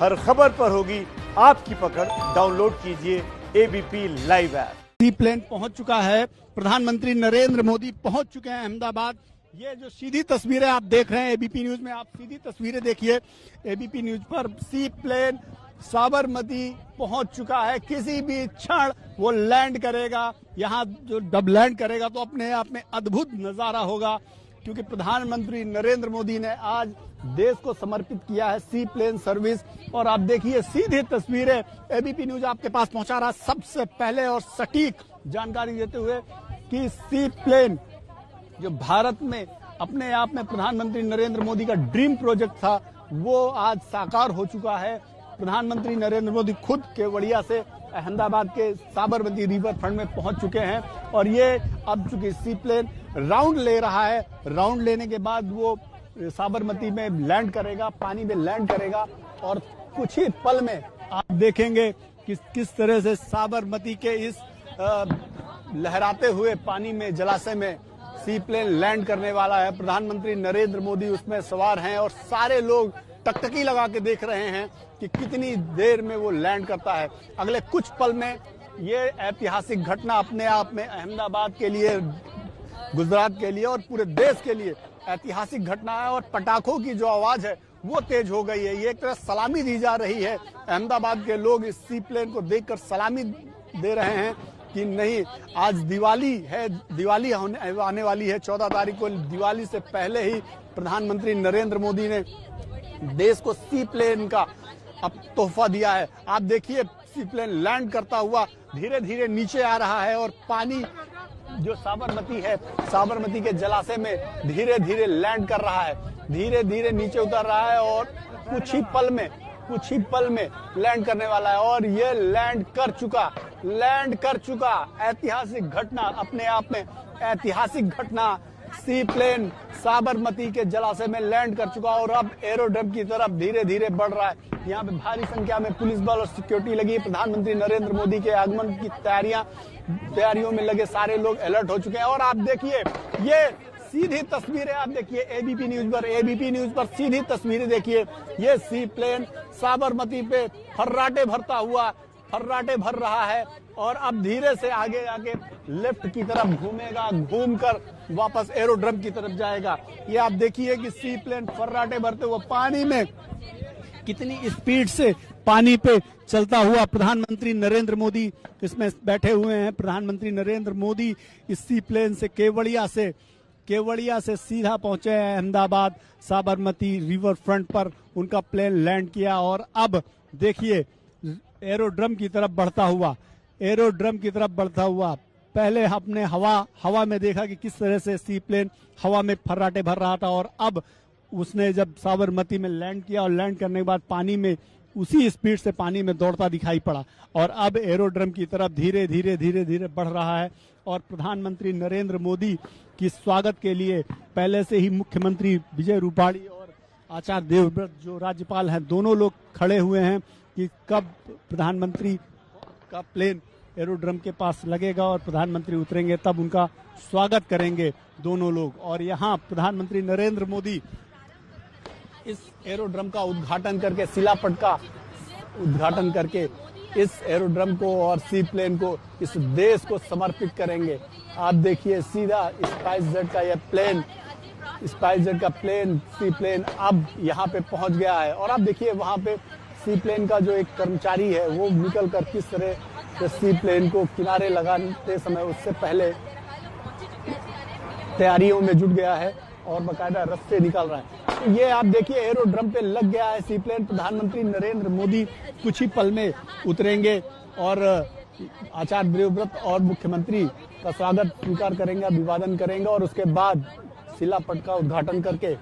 हर खबर पर होगी आपकी पकड़। डाउनलोड कीजिए एबीपी लाइव ऐप। सी प्लेन पहुंच चुका है। प्रधानमंत्री नरेंद्र मोदी पहुंच चुके हैं अहमदाबाद। ये जो सीधी तस्वीरें आप देख रहे हैं एबीपी न्यूज में, आप सीधी तस्वीरें देखिए एबीपी न्यूज पर। सी प्लेन साबरमती पहुंच चुका है। किसी भी क्षण वो लैंड करेगा। यहाँ जो जब लैंड करेगा तो अपने आप में अद्भुत नजारा होगा, क्योंकि प्रधानमंत्री नरेंद्र मोदी ने आज देश को समर्पित किया है सी प्लेन सर्विस। और आप देखिए सीधी तस्वीरें एबीपी न्यूज आपके पास पहुंचा रहा सबसे पहले और सटीक जानकारी देते हुए कि सी प्लेन जो भारत में अपने आप में प्रधानमंत्री नरेंद्र मोदी का ड्रीम प्रोजेक्ट था, वो आज साकार हो चुका है। प्रधानमंत्री नरेंद्र मोदी खुद केवड़िया से अहमदाबाद के साबरमती रिवर फ्रंट में पहुंच चुके हैं और ये अब चूंकि सी प्लेन राउंड ले रहा है, राउंड लेने के बाद वो साबरमती में लैंड करेगा, पानी में लैंड करेगा और कुछ ही पल में आप देखेंगे कि किस तरह से साबरमती के इस लहराते हुए पानी में, जलाशय में सी प्लेन लैंड करने वाला है। प्रधानमंत्री नरेंद्र मोदी उसमें सवार हैं और सारे लोग टकटकी लगा के देख रहे हैं कि कितनी देर में वो लैंड करता है। अगले कुछ पल में ये ऐतिहासिक घटना अपने आप में अहमदाबाद के लिए, गुजरात के लिए और पूरे देश के लिए ऐतिहासिक घटना है। और पटाखों की जो आवाज है वो तेज हो गई है। ये एक तरह सलामी दी जा रही है। अहमदाबाद के लोग इस सी प्लेन को देखकर सलामी दे रहे हैं कि नहीं, आज दिवाली है, दिवाली आने वाली है 14 तारीख को। दिवाली से पहले ही प्रधानमंत्री नरेंद्र मोदी ने देश को सी प्लेन का अब तोहफा दिया है। आप देखिए सी प्लेन लैंड करता हुआ धीरे धीरे नीचे आ रहा है और पानी जो साबरमती है, साबरमती के जलाशय में धीरे धीरे लैंड कर रहा है, धीरे धीरे नीचे उतर रहा है और कुछ ही पल में लैंड करने वाला है। और ये लैंड कर चुका ऐतिहासिक घटना, अपने आप में ऐतिहासिक घटना। सी प्लेन साबरमती के जलाशय में लैंड कर चुका और अब एरोड्रम की तरफ धीरे धीरे बढ़ रहा है। यहाँ पे भारी संख्या में पुलिस बल और सिक्योरिटी लगी है। प्रधानमंत्री नरेंद्र मोदी के आगमन की तैयारियों में लगे सारे लोग अलर्ट हो चुके हैं। और आप देखिए ये सीधी तस्वीरें, आप देखिए एबीपी न्यूज पर सीधी तस्वीरें देखिए। ये सी प्लेन साबरमती पे फर्राटे भर रहा है और अब धीरे से आगे आके लेफ्ट की तरफ घूमेगा, घूमकर वापस एरोड्रम की तरफ जाएगा। ये आप देखिए कि सी प्लेन फर्राटे भरते हुए पानी में कितनी स्पीड से पानी पे चलता हुआ प्रधानमंत्री नरेंद्र मोदी इसमें बैठे हुए हैं। प्रधानमंत्री नरेंद्र मोदी इस सी प्लेन से केवड़िया से सीधा पहुंचे हैं अहमदाबाद। साबरमती रिवर फ्रंट पर उनका प्लेन लैंड किया और अब देखिए एरोड्रम की तरफ बढ़ता हुआ पहले हमने हवा में देखा कि किस तरह से सी प्लेन हवा में फर्राटे भर रहा था और अब उसने जब साबरमती में लैंड किया और लैंड करने के बाद पानी में उसी स्पीड से पानी में दौड़ता दिखाई पड़ा और अब एरोड्रम की तरफ धीरे धीरे बढ़ रहा है। और प्रधानमंत्री नरेंद्र मोदी की स्वागत के लिए पहले से ही मुख्यमंत्री विजय रूपाणी और आचार्य देवव्रत जो राज्यपाल हैं, दोनों लोग खड़े हुए हैं कि कब प्रधानमंत्री का प्लेन एरोड्रम के पास लगेगा और प्रधानमंत्री उतरेंगे, तब उनका स्वागत करेंगे दोनों लोग। और यहाँ प्रधानमंत्री नरेंद्र मोदी इस एरोड्रम का उद्घाटन करके, शिलापट का उद्घाटन करके इस एरोड्रम को और सी प्लेन को इस देश को समर्पित करेंगे। आप देखिए सीधा स्पाइसजेट का यह प्लेन, स्पाइसजेट का प्लेन, सी प्लेन अब यहाँ पे पहुंच गया है। और आप देखिए वहां पे सी प्लेन का जो एक कर्मचारी है वो निकल कर किस तरह से सी प्लेन को किनारे लगाते समय उससे पहले तैयारियों में जुट गया है और बाकायदा रस्ते निकाल रहा है। तो ये आप देखिए एरोड्रम पे लग गया है सी प्लेन। प्रधानमंत्री नरेंद्र मोदी कुछ ही पल में उतरेंगे और आचार्य देवव्रत और मुख्यमंत्री का स्वागत स्वीकार करेंगे, अभिवादन करेंगे और उसके बाद शिलापट का उद्घाटन करके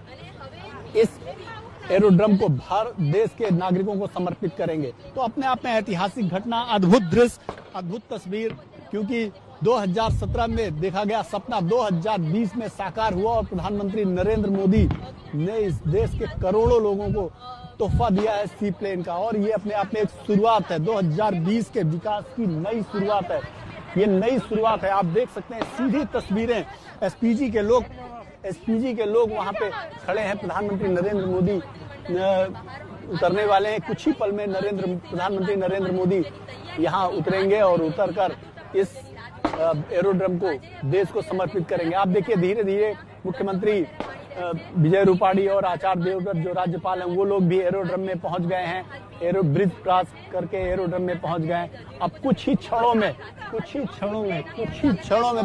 इस एरोड्रम को भारत देश के नागरिकों को समर्पित करेंगे। तो अपने आप में ऐतिहासिक घटना, अद्भुत दृश्य, अद्भुत तस्वीर, क्योंकि 2017 में देखा गया सपना 2020 में साकार हुआ और प्रधानमंत्री नरेंद्र मोदी ने इस देश के करोड़ों लोगों को तोहफा दिया है सी प्लेन का। और ये अपने आप में एक शुरुआत है, 2020 के विकास की नई शुरुआत है। ये नई शुरुआत है। आप देख सकते हैं सीधी तस्वीरें, एसपीजी के लोग वहां पे खड़े हैं। प्रधानमंत्री नरेंद्र मोदी उतरने वाले हैं। कुछ ही पल में प्रधानमंत्री नरेंद्र मोदी यहाँ उतरेंगे और उतरकर इस एरोड्रम को देश को समर्पित करेंगे। आप देखिए धीरे धीरे मुख्यमंत्री विजय रूपाणी और आचार्य देवव्रत जो राज्यपाल हैं वो लोग भी एरोड्रम में पहुंच गए हैं। एरो ब्रिज क्रॉस करके एरोड्रम में पहुंच गए हैं। अब कुछ ही क्षणों में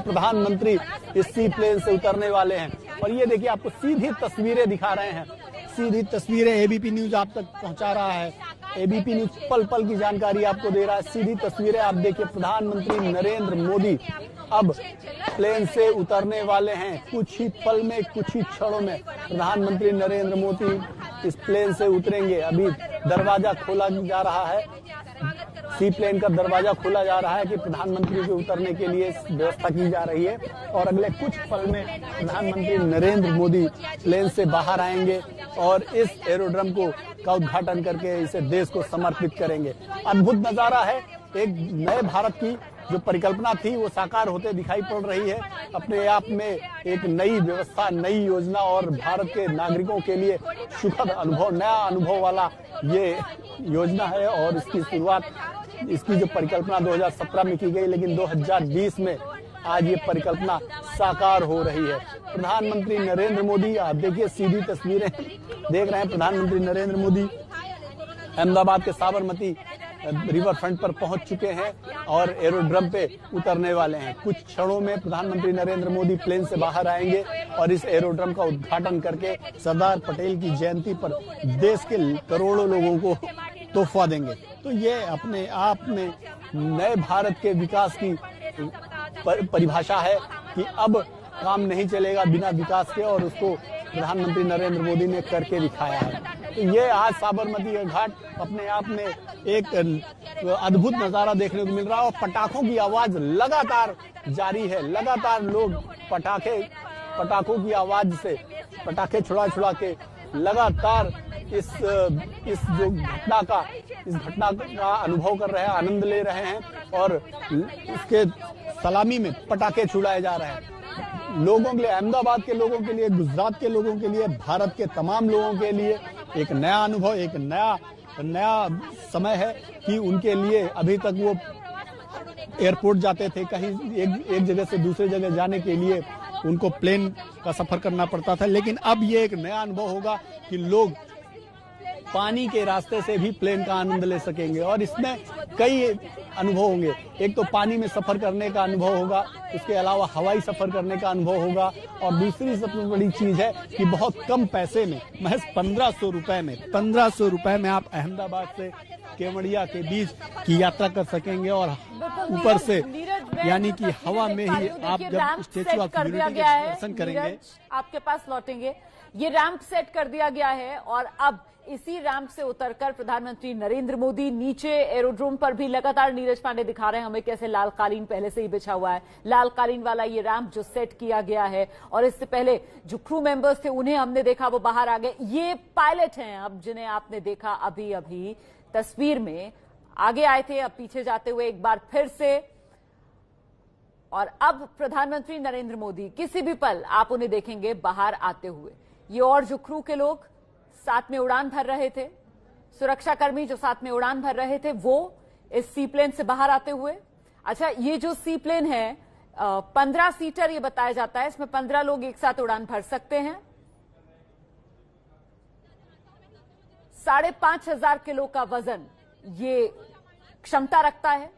प्रधानमंत्री इस सी प्लेन से उतरने वाले हैं। और ये देखिए आपको सीधी तस्वीरें दिखा रहे हैं, सीधी तस्वीरें एबीपी न्यूज आप तक पहुंचा रहा है। एबीपी न्यूज पल पल की जानकारी आपको दे रहा है। सीधी तस्वीरें आप देखिए, प्रधानमंत्री नरेंद्र मोदी अब प्लेन से उतरने वाले हैं। कुछ ही पल में, कुछ ही क्षणों में प्रधानमंत्री नरेंद्र मोदी इस प्लेन से उतरेंगे। अभी दरवाजा खोला जा रहा है, सी प्लेन का दरवाजा खोला जा रहा है कि प्रधानमंत्री के उतरने के लिए व्यवस्था की जा रही है। और अगले कुछ पल में प्रधानमंत्री नरेंद्र मोदी प्लेन से बाहर आएंगे और इस एरोड्रम का उद्घाटन करके इसे देश को समर्पित करेंगे। अद्भुत नजारा है। एक नए भारत की जो परिकल्पना थी वो साकार होते दिखाई पड़ रही है। अपने आप में एक नई व्यवस्था, नई योजना और भारत के नागरिकों के लिए सुखद अनुभव, नया अनुभव वाला ये योजना है। और इसकी शुरुआत, इसकी जो परिकल्पना 2017 में की गई, लेकिन 2020 में आज ये परिकल्पना साकार हो रही है। प्रधानमंत्री नरेंद्र मोदी, आप देखिए सीधी तस्वीरें देख रहे हैं। प्रधानमंत्री नरेंद्र मोदी अहमदाबाद के साबरमती रिवर फ्रंट पर पहुंच चुके हैं और एरोड्रम पे उतरने वाले हैं। कुछ क्षणों में प्रधानमंत्री नरेंद्र मोदी प्लेन से बाहर आएंगे और इस एरोड्रम का उद्घाटन करके सरदार पटेल की जयंती पर देश के करोड़ों लोगों को तोहफा देंगे। तो ये अपने आप में नए भारत के विकास की परिभाषा है कि अब काम नहीं चलेगा बिना विकास के, और उसको प्रधानमंत्री नरेंद्र मोदी ने करके दिखाया है। तो ये आज साबरमती घाट अपने आप में एक अद्भुत नजारा देखने को मिल रहा है। और पटाखों की आवाज लगातार जारी है। लगातार लोग पटाखों की आवाज से पटाखे छुड़ा के लगातार इस घटना का अनुभव कर रहे हैं, आनंद ले रहे हैं। और इसके सलामी में पटाखे छुड़ाए जा रहे हैं। लोगों के लिए, अहमदाबाद के लोगों के लिए, गुजरात के लोगों के लिए, भारत के तमाम लोगों के लिए एक नया अनुभव, एक नया समय है कि उनके लिए अभी तक वो एयरपोर्ट जाते थे, कहीं एक जगह से दूसरे जगह जाने के लिए उनको प्लेन का सफर करना पड़ता था। लेकिन अब ये एक नया अनुभव होगा कि लोग पानी के रास्ते से भी प्लेन का आनंद ले सकेंगे। और इसमें कई अनुभव होंगे। एक तो पानी में सफर करने का अनुभव होगा, उसके अलावा हवाई सफर करने का अनुभव होगा। और दूसरी सबसे बड़ी चीज है कि बहुत कम पैसे में, महज 1500 रुपए में आप अहमदाबाद से केवड़िया के बीच की यात्रा कर सकेंगे। और ऊपर से यानी कि हवा में ही आप जब स्टेचू ऑफ यूनिटी के दर्शन करेंगे, आपके पास लौटेंगे। ये रैंप सेट कर दिया गया है और अब इसी रैंप से उतरकर प्रधानमंत्री नरेंद्र मोदी नीचे एरोड्रोम पर भी लगातार, नीरज पांडे दिखा रहे हैं हमें कैसे लाल कालीन पहले से ही बिछा हुआ है। लाल कालीन वाला ये रैंप जो सेट किया गया है, और इससे पहले जो क्रू मेंबर्स थे उन्हें हमने देखा वो बाहर आ गए। ये पायलट हैं अब जिन्हें आपने देखा अभी तस्वीर में, आगे आए थे, अब पीछे जाते हुए एक बार फिर से। और अब प्रधानमंत्री नरेंद्र मोदी किसी भी पल आप उन्हें देखेंगे बाहर आते हुए। ये और जो क्रू के लोग साथ में उड़ान भर रहे थे, सुरक्षाकर्मी जो साथ में उड़ान भर रहे थे, वो इस सी प्लेन से बाहर आते हुए। अच्छा, ये जो सी प्लेन है 15 सीटर ये बताया जाता है, इसमें 15 लोग एक साथ उड़ान भर सकते हैं। 5,500 किलो का वजन ये क्षमता रखता है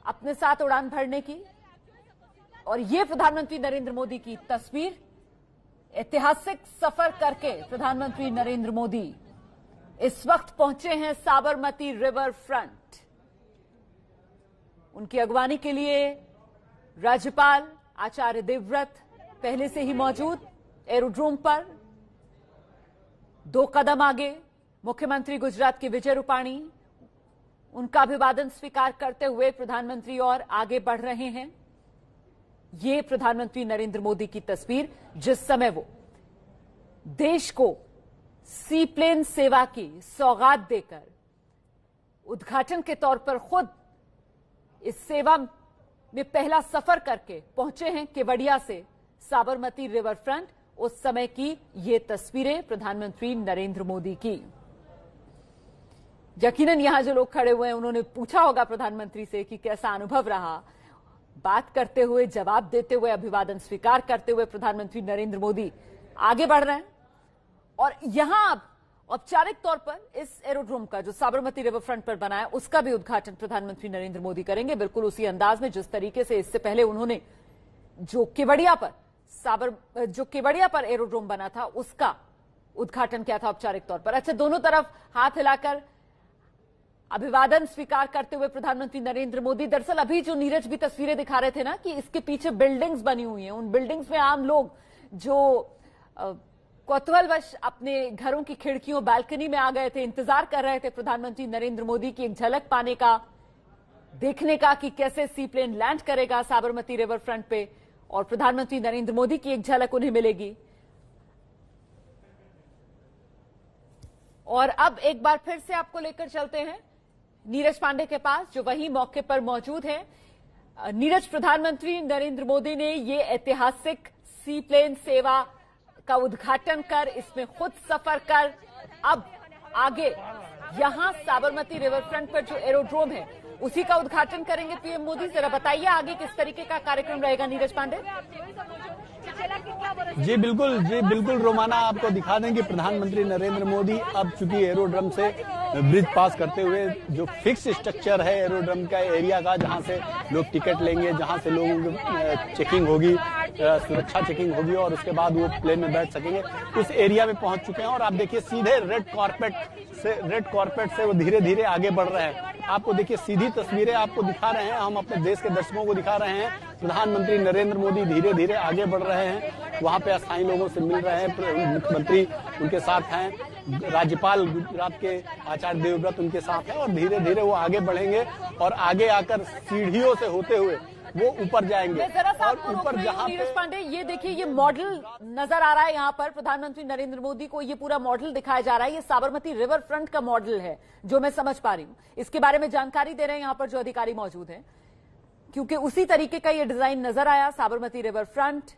अपने साथ उड़ान भरने की। और ये प्रधानमंत्री नरेंद्र मोदी की तस्वीर, ऐतिहासिक सफर करके प्रधानमंत्री नरेंद्र मोदी इस वक्त पहुंचे हैं साबरमती रिवर फ्रंट। उनकी अगवानी के लिए राज्यपाल आचार्य देवव्रत पहले से ही मौजूद एरोड्रोम पर। 2 कदम आगे मुख्यमंत्री गुजरात के विजय रूपाणी, उनका अभिवादन स्वीकार करते हुए प्रधानमंत्री और आगे बढ़ रहे हैं। ये प्रधानमंत्री नरेंद्र मोदी की तस्वीर, जिस समय वो देश को सी प्लेन सेवा की सौगात देकर उद्घाटन के तौर पर खुद इस सेवा में पहला सफर करके पहुंचे हैं केवड़िया से साबरमती रिवर फ्रंट, उस समय की ये तस्वीरें प्रधानमंत्री नरेंद्र मोदी की। यकीनन यहां जो लोग खड़े हुए हैं उन्होंने पूछा होगा प्रधानमंत्री से कि कैसा अनुभव रहा। बात करते हुए, जवाब देते हुए, अभिवादन स्वीकार करते हुए प्रधानमंत्री नरेंद्र मोदी आगे बढ़ रहे हैं। और यहां अब औपचारिक तौर पर इस एरोड्रोम का जो साबरमती रिवर फ्रंट पर बना है उसका भी उद्घाटन प्रधानमंत्री नरेंद्र मोदी करेंगे, बिल्कुल उसी अंदाज में जिस तरीके से इससे पहले उन्होंने जो केवड़िया पर एरोड्रोम बना था उसका उद्घाटन किया था औपचारिक तौर पर। अच्छा, दोनों तरफ हाथ हिलाकर अभिवादन स्वीकार करते हुए प्रधानमंत्री नरेंद्र मोदी, दरअसल अभी जो नीरज भी तस्वीरें दिखा रहे थे ना कि इसके पीछे बिल्डिंग्स बनी हुई हैं, उन बिल्डिंग्स में आम लोग जो कौतूहलवश अपने घरों की खिड़कियों, बालकनी में आ गए थे, इंतजार कर रहे थे प्रधानमंत्री नरेंद्र मोदी की एक झलक पाने का, देखने का कि कैसे सी प्लेन लैंड करेगा साबरमती रिवर फ्रंट पे, और प्रधानमंत्री नरेंद्र मोदी की एक झलक उन्हें मिलेगी। और अब एक बार फिर से आपको लेकर चलते हैं नीरज पांडे के पास, जो वहीं मौके पर मौजूद है। नीरज, प्रधानमंत्री नरेंद्र मोदी ने ये ऐतिहासिक सी प्लेन सेवा का उद्घाटन कर, इसमें खुद सफर कर, अब आगे यहां साबरमती रिवर फ्रंट पर जो एरोड्रोम है उसी का उद्घाटन करेंगे पीएम मोदी। जरा बताइए आगे किस तरीके का कार्यक्रम रहेगा नीरज पांडे। जी बिल्कुल रोमाना, आपको दिखा दें कि प्रधानमंत्री नरेंद्र मोदी अब चूंकि एरोड्रम से ब्रिज पास करते हुए जो फिक्स स्ट्रक्चर है एरोड्रम का एरिया का, जहां से लोग टिकट लेंगे, जहां से लोगों की चेकिंग होगी, सुरक्षा चेकिंग होगी और उसके बाद वो प्लेन में बैठ सकेंगे, उस एरिया में पहुंच चुके हैं। और आप देखिए सीधे रेड कॉर्पेट से वो धीरे धीरे आगे बढ़ रहे हैं। आपको देखिए सीधी तस्वीरें आपको दिखा रहे हैं, हम अपने देश के दर्शकों को दिखा रहे हैं। प्रधानमंत्री नरेंद्र मोदी धीरे धीरे आगे बढ़ रहे हैं, वहां पे स्थानीय लोगों से मिल रहे हैं, मुख्यमंत्री उनके साथ हैं, राज्यपाल गुजरात के आचार्य देवव्रत उनके साथ हैं, और धीरे धीरे वो आगे बढ़ेंगे और आगे आकर सीढ़ियों से होते हुए वो ऊपर जाएंगे। और ऊपर जहां नीरज पांडे, ये देखिए, ये मॉडल नजर आ रहा है यहाँ पर प्रधानमंत्री नरेंद्र मोदी को, ये पूरा मॉडल दिखाया जा रहा है। ये साबरमती रिवर फ्रंट का मॉडल है जो मैं समझ पा रही हूँ। इसके बारे में जानकारी दे रहे हैं यहाँ पर जो अधिकारी मौजूद हैं, क्योंकि उसी तरीके का ये डिजाइन नजर आया साबरमती रिवर फ्रंट।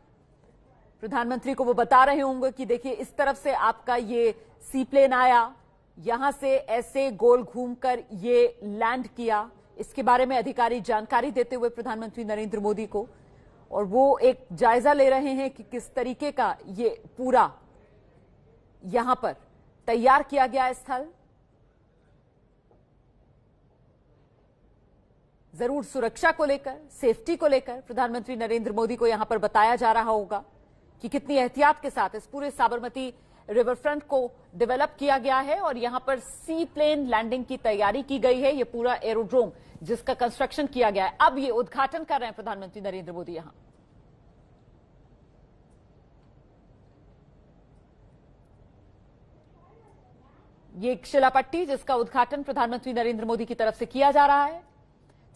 प्रधानमंत्री को वो बता रहे होंगे कि देखिए इस तरफ से आपका ये सी प्लेन आया, यहां से ऐसे गोल घूमकर ये लैंड किया। इसके बारे में अधिकारी जानकारी देते हुए प्रधानमंत्री नरेंद्र मोदी को, और वो एक जायजा ले रहे हैं कि किस तरीके का ये पूरा यहां पर तैयार किया गया है स्थल। जरूर सुरक्षा को लेकर, सेफ्टी को लेकर प्रधानमंत्री नरेंद्र मोदी को यहां पर बताया जा रहा होगा कि कितनी एहतियात के साथ इस पूरे साबरमती रिवर फ्रंट को डेवलप किया गया है, और यहां पर सी प्लेन लैंडिंग की तैयारी की गई है। ये पूरा एरोड्रोम जिसका कंस्ट्रक्शन किया गया है, अब ये उद्घाटन कर रहे हैं प्रधानमंत्री नरेंद्र मोदी यहां। ये एक शिलापट्टी जिसका उद्घाटन प्रधानमंत्री नरेंद्र मोदी की तरफ से किया जा रहा है।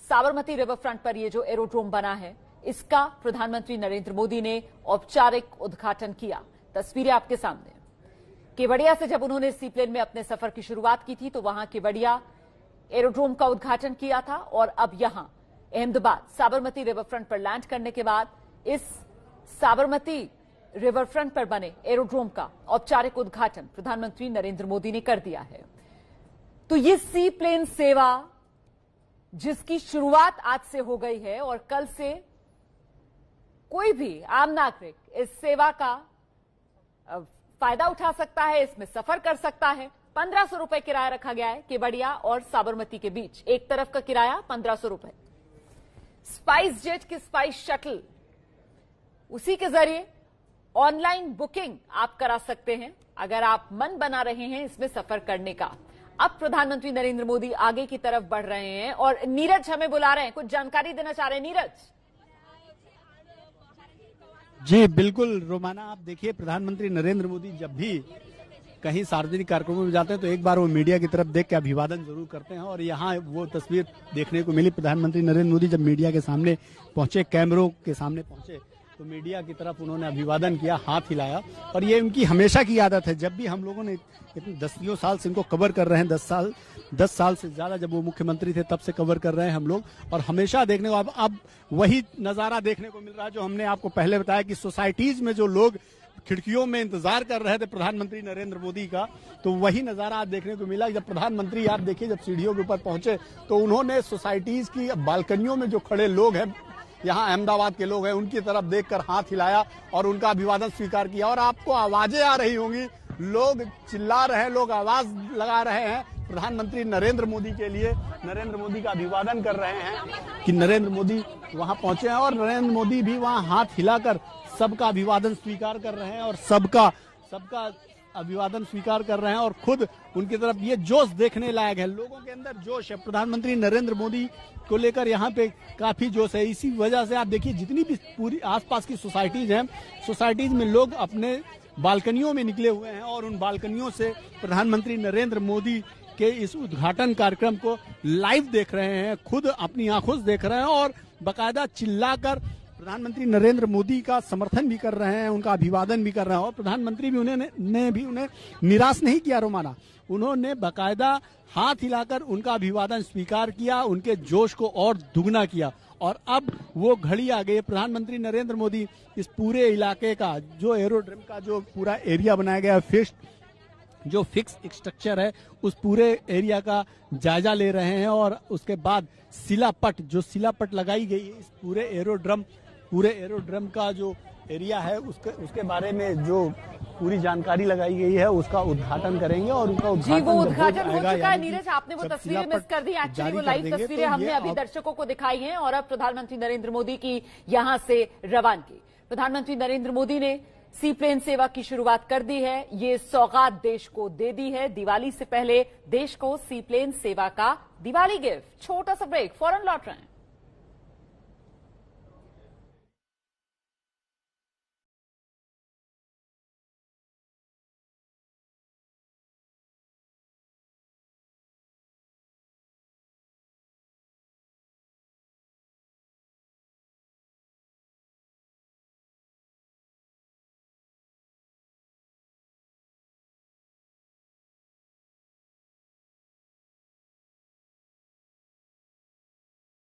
साबरमती रिवर फ्रंट पर ये जो एरोड्रोम बना है इसका प्रधानमंत्री नरेंद्र मोदी ने औपचारिक उद्घाटन किया। तस्वीरें आपके सामने। केवड़िया से जब उन्होंने सी प्लेन में अपने सफर की शुरुआत की थी तो वहां केवड़िया एरोड्रोम का उद्घाटन किया था, और अब यहां अहमदाबाद साबरमती रिवर फ्रंट पर लैंड करने के बाद इस साबरमती रिवर फ्रंट पर बने एरोड्रोम का औपचारिक उद्घाटन प्रधानमंत्री नरेंद्र मोदी ने कर दिया है। तो ये सी प्लेन सेवा जिसकी शुरुआत आज से हो गई है, और कल से कोई भी आम नागरिक इस सेवा का फायदा उठा सकता है, इसमें सफर कर सकता है। 1500 रुपए किराया रखा गया है केवड़िया और साबरमती के बीच, एक तरफ का किराया 1500 रुपए। स्पाइस जेट की स्पाइस शटल, उसी के जरिए ऑनलाइन बुकिंग आप करा सकते हैं अगर आप मन बना रहे हैं इसमें सफर करने का। अब प्रधानमंत्री नरेंद्र मोदी आगे की तरफ बढ़ रहे हैं, और नीरज हमें बुला रहे हैं, कुछ जानकारी देना चाह रहे हैं नीरज। जी बिल्कुल रोमाना, आप देखिए प्रधानमंत्री नरेंद्र मोदी जब भी कहीं सार्वजनिक कार्यक्रमों में जाते हैं तो एक बार वो मीडिया की तरफ देख के अभिवादन जरूर करते हैं, और यहाँ वो तस्वीर देखने को मिली। प्रधानमंत्री नरेंद्र मोदी जब मीडिया के सामने पहुंचे, कैमरों के सामने पहुंचे, तो मीडिया की तरफ उन्होंने अभिवादन किया, हाथ हिलाया। और ये उनकी हमेशा की आदत है, जब भी हम लोगों ने इतने 10 साल से इनको कवर कर रहे हैं, 10 साल से ज्यादा जब वो मुख्यमंत्री थे तब से कवर कर रहे हैं हम लोग, और हमेशा देखने को अब वही नजारा देखने को मिल रहा है जो हमने आपको पहले बताया कि सोसाइटीज में जो लोग खिड़कियों में इंतजार कर रहे थे प्रधानमंत्री नरेंद्र मोदी का, तो वही नजारा आज देखने को मिला। जब प्रधानमंत्री आप देखिए जब सीढ़ियों के ऊपर पहुंचे तो उन्होंने सोसाइटीज की बालकनियों में जो खड़े लोग हैं, यहाँ अहमदाबाद के लोग हैं, उनकी तरफ देखकर हाथ हिलाया और उनका अभिवादन स्वीकार किया। और आपको आवाजें आ रही होंगी, लोग चिल्ला रहे हैं, लोग आवाज लगा रहे हैं प्रधानमंत्री नरेंद्र मोदी के लिए, नरेंद्र मोदी का अभिवादन कर रहे हैं कि नरेंद्र मोदी वहां पहुंचे हैं और नरेंद्र मोदी भी वहां हाथ हिलाकर सबका अभिवादन स्वीकार कर रहे हैं और सबका अभिवादन स्वीकार कर रहे हैं। और खुद उनकी तरफ ये जोश देखने लायक है, लोगों के अंदर जोश है। प्रधानमंत्री नरेंद्र मोदी को लेकर यहाँ पे काफी जोश है। इसी वजह से आप देखिए जितनी भी पूरी आसपास की सोसाइटीज हैं, सोसाइटीज में लोग अपने बालकनियों में निकले हुए हैं और उन बालकनियों से प्रधानमंत्री नरेंद्र मोदी के इस उद्घाटन कार्यक्रम को लाइव देख रहे हैं, खुद अपनी आंखों से देख रहे हैं और बाकायदा चिल्लाकर प्रधानमंत्री नरेंद्र मोदी का समर्थन भी कर रहे हैं, उनका अभिवादन भी कर रहे हैं। और प्रधानमंत्री भी उन्हें निराश नहीं किया रोमाना, उन्होंने बाकायदा हाथ हिलाकर उनका अभिवादन स्वीकार किया, उनके जोश को और दुगना किया। और अब वो घड़ी आ गई, प्रधानमंत्री नरेंद्र मोदी इस पूरे इलाके का जो एरोड्रम का जो पूरा एरिया बनाया गया जो फिक्स स्ट्रक्चर है, उस पूरे एरिया का जायजा ले रहे हैं। और उसके बाद शिलापट लगाई गई है, इस पूरे एरोड्रम का जो एरिया है उसके बारे में जो पूरी जानकारी लगाई गई है उसका उद्घाटन करेंगे और उनका उद्घाटन हो चुका है। नीरज, आपने वो तस्वीरें मिस कर दी, एक्चुअली वो लाइव तस्वीरें हमने अभी दर्शकों को दिखाई हैं। और अब प्रधानमंत्री नरेंद्र मोदी की यहां से रवानगी, प्रधानमंत्री नरेंद्र मोदी ने सी प्लेन सेवा की शुरुआत कर दी है। ये सौगात देश को दे दी है, दिवाली से पहले देश को सी प्लेन सेवा का दिवाली गिफ्ट। छोटा सा ब्रेक, फौरन लौट रहे हैं।